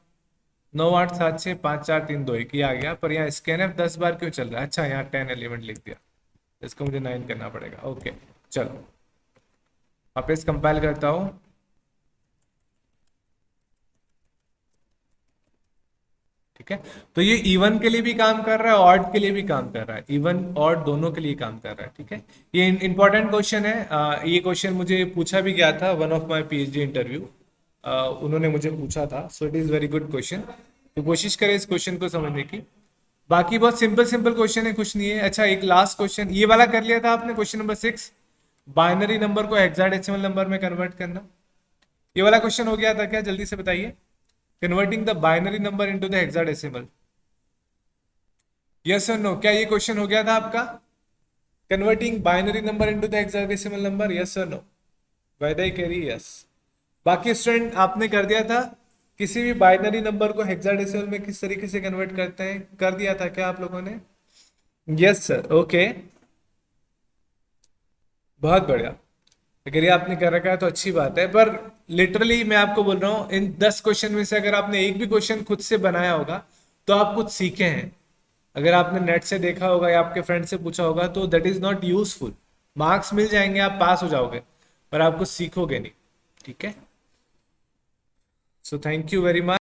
9 8 7 6 5 4 3 2 1 ये आ गया। पर यहाँ स्कैनफ 10 बार क्यों चल रहा है, अच्छा यहाँ 10 एलिमेंट लिख दिया, इसको मुझे 9 करना पड़ेगा। ओके चलो वापस कंपाइल करता हूँ। ठीक है, तो ये इवन के लिए भी काम कर रहा है, ऑड के लिए भी काम कर रहा है, इवन ऑड दोनों के लिए काम कर रहा है। ठीक है, ये इंपॉर्टेंट क्वेश्चन है। ये क्वेश्चन मुझे पूछा भी गया था, one of my PhD interview, उन्होंने मुझे पूछा था। So it is very good question, तो कोशिश करें इस क्वेश्चन को समझने की। बाकी बहुत सिंपल सिंपल क्वेश्चन है, कुछ नहीं है। अच्छा एक लास्ट क्वेश्चन ये वाला कर लिया था आपने, क्वेश्चन नंबर 6, बाइनरी नंबर को हेक्साडेसिमल नंबर में कन्वर्ट करना। ये वाला क्वेश्चन हो गया था क्या, जल्दी से बताइए। Converting the binary number into the hexadecimal, yes और नो, क्या ये क्वेश्चन हो गया था आपका? Converting binary number into the hexadecimal number, yes और नो? वैदय कह रही यस। बाकी स्टूडेंट आपने कर दिया था, किसी भी बाइनरी नंबर को हेक्साडेसिमल में किस तरीके से कन्वर्ट करते हैं, कर दिया था क्या आप लोगों ने? यस सर, ओके, बहुत बढ़िया। अगर ये आपने कर रखा है तो अच्छी बात है, पर लिटरली मैं आपको बोल रहा हूँ इन 10 क्वेश्चन में से अगर आपने एक भी क्वेश्चन खुद से बनाया होगा तो आप कुछ सीखे हैं। अगर आपने नेट से देखा होगा या आपके फ्रेंड से पूछा होगा तो that is not useful. Marks मिल जाएंगे, आप पास हो जाओगे, पर आप कुछ सीखोगे नहीं। ठीक है, so thank you very much.